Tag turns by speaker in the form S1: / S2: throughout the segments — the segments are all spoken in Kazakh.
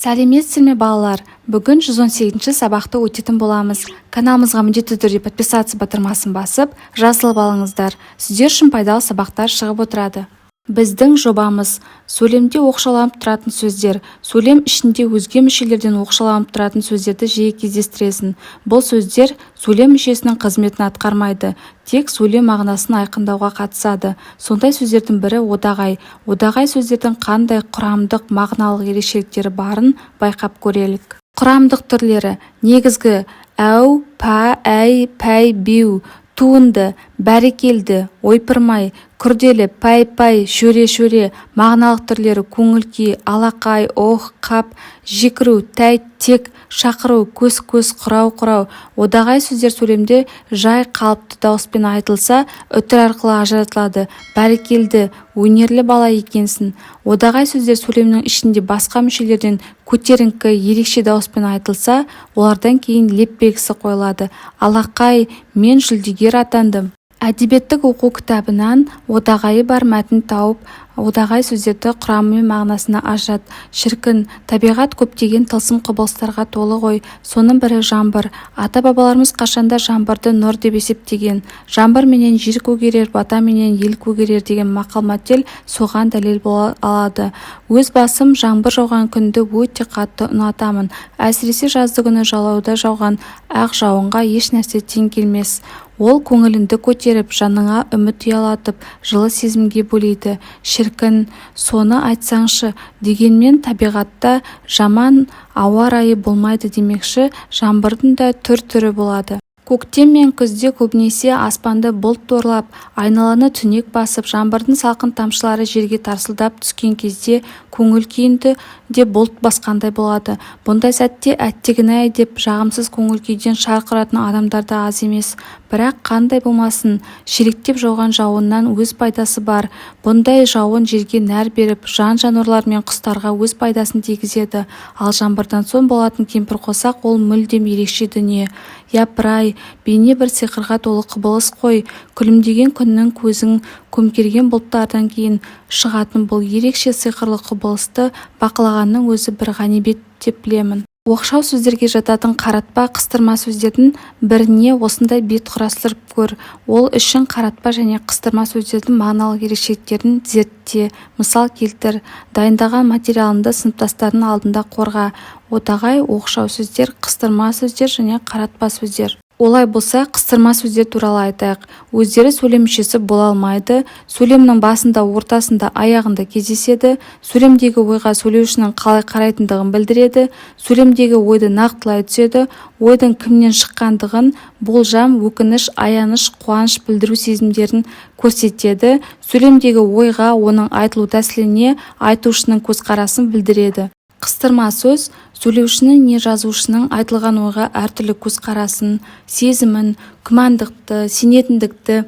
S1: Сәлеметсіздер ме балалар? Бүгін 118-ші сабақты өтетін боламыз. Каналымызға міндетті түрде подписаться батырмасын басып, жазылып алыңыздар. Сіздер үшін пайдалы сабақтар шығып отырады. Біздің жобамыз сөйлемде оқшауланып тұратын сөздер. Сөйлем ішінде өзге мүшелерден оқшауланып тұратын сөздерді жиі кездестіресің. Бұл сөздер сөйлем мүшесінің қызметін атқармайды, тек сөйлем мағынасын айқындауға қатысады. Сондай сөздердің бірі одағай. Одағай сөздердің қандай құрамдық мағыналық ерекшеліктері барын байқап көрелік. Құрамдық түрлері: негізгі: әу, пә, әй, пәй, беу; туынды: бәрекелді, ойпырмай; күрделі: пай-пай, шөре-шөре. Мағыналық түрлері: көңіл-күй, алақай, ох, қап; жекіру, тәйт, тек; шақыру, көз-көз, құрау-құрау. Одағай сөздер сөйлемде жай қалыпты дауыспен айтылса, үтір арқылы ажыратылады. Бәрекелді, өнерлі бала екенсің. Одағай сөздер сөйлемнің ішінде басқа мүшелерден көтеріңкі, ерекше дауыспен айтылса, олардан кейін леп белгісі қойылады. Алақай, мен жүлдегер атандым. Әдебиеттік оқу кітабынан одағайы бар мәтін тауып, одағай сөздерді құрамы мен мағынасына ажырат. Шіркін, табиғат көптеген тылсым құбылыстарға толы ғой. Соның бірі жаңбыр. Ата-бабаларымыз қашанда жаңбырды нұр деп есептеген. Жаңбыр менен жер көгерер, бата менен ел көгерер деген мақал-мәтел соған дәлел бола алады. Өз басым жаңбыр жауған күнді өте қатты ұнатамын. Әсіресе жазды күні жалауда жауған ақ жауынға еш нәрсе тең келмес. Ол көңіліңді көтеріп, жаныңа үміт ұялатып, жылы сезімге бөлейді. Шіркін, соны айтсаңшы. Дегенмен табиғатта жаман ауа райы болмайды демекші, жаңбырдың да түр-түрі болады. Көктем мен күзде көбінесе аспанды бұлт торлап, айналаны түнек басып, жаңбырдың салқын тамшылары жерге тарсылдап түскен кезде көңіл күйінді де бұлт басқандай болады. Бұндай сәтте әттегін-ай деп жағымсыз көңіл күйден шарқ ұратын адамдар да аз емес. Бірақ қандай болмасын, шелектеп жауған жауыннан өз пайдасы бар. Бұндай жауын жерге нәр беріп, жан-жануарлар мен құстарға өз пайдасын тигізеді. Ал жаңбырдан соң болатын кемпірқосақ ол мүлдем ерекше дүние. Япыр-ай, бейне бір сиқырға толы құбылыс қой. Күлімдеген күннің көзін көмкерген бұлттардан кейін шығатын бұл ерекше сиқырлы құбылысты бақылағанның өзі бір ғанибет деп білемін. Оқшау сөздерге жататын қаратпа, қыстырма сөздердің біріне осындай бет құрастырып көр. Ол үшін қаратпа және қыстырма сөздердің мағыналық ерекшеліктерін зертте, мысал келтір. Дайындаған материалыңды сыныптастардың алдында қорға. Одағай, оқшау сөздер, қыстырма сөздер және қаратпа сөздер. Олай болса, қыстырма сөздер туралы айтайық. Өздері сөйлем мүшесі бола алмайды. Сөйлемнің басында, ортасында, аяғында кездеседі. Сөйлемдегі ойға сөйлеушінің қалай қарайтындығын білдіреді. Сөйлемдегі ойды нақтылай түседі. Ойдың кімнен шыққандығын, болжам, өкініш, аяныш, қуаныш білдіру сезімдерін көрсетеді. Сөйлемдегі ойға, оның айтылу тәсіліне, айтушының көзқарасын білдіреді. Қыстырма сөз сөйлеушінің не жазушының айтылған ойға әртүрлі көзқарасын, сезімін, күмәндықты, сенетіндікті,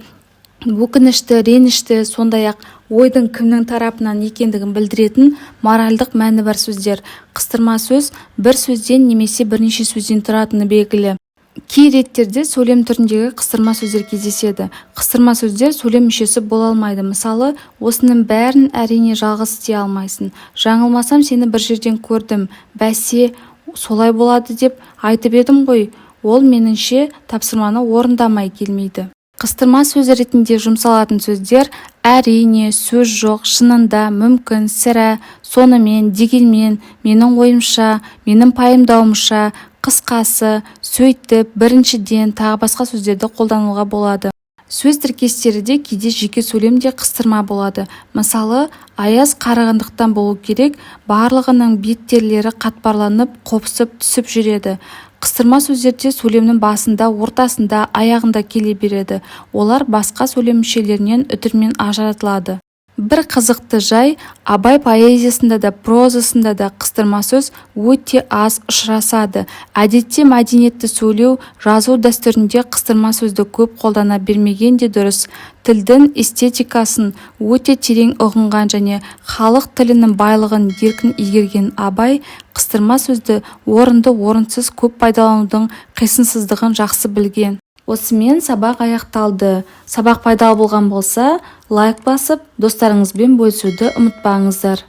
S1: өкінішті, ренішті, сондай-ақ ойдың кімнің тарапынан екендігін білдіретін моральдық мәні бар сөздер. Қыстырма сөз бір сөзден немесе бірнеше сөзден тұратыны белгілі. Кей реттерде сөйлем түріндегі қыстырма сөздер кездеседі. Қыстырма сөздер сөйлем мүшесі бола алмайды. Мысалы, осының бәрін әрине жалғыз істей алмайсың. Жаңылмасам сені бір жерден көрдім. Бәсе, солай болады деп айтып едім ғой. Ол меніңше тапсырманы орындамай келмейді. Қыстырма сөз ретінде жұмсалатын сөздер: әрине, сөз жоқ, шынында, мүмкін, сірә, сонымен, дегенмен, менің ойымша, менің пайымдауымша, қысқасы, сөйтіп, біріншіден тағы басқа сөздерді қолдануға болады. Сөз тіркестері де кейде жеке сөйлемде қыстырма болады. Мысалы, аяз қарағандықтан болу керек, барлығының беттерлері қатпарланып, қопсып түсіп жүреді. Қыстырма сөздерде сөйлемнің басында, ортасында, аяғында келе береді. Олар басқа сөйлем мүшелерінен үтірмен ажыратылады. Бір қызықты жай, Абай поэзиясында да, прозасында да қыстырма сөз өте аз ұшырасады. Әдетте мәдениетті сөйлеу, жазу дәстүрінде қыстырма сөзді көп қолдана бермеген де дұрыс. Тілдің эстетикасын өте терең ұғынған және халық тілінің байлығын еркін игерген Абай қыстырма сөзді орынды орынсыз көп пайдаланудың қисынсыздығын жақсы білген. Осымен сабақ аяқталды. Сабақ пайдалы болған болса, лайк басып, достарыңызбен бөлісуді ұмытпаңыздар.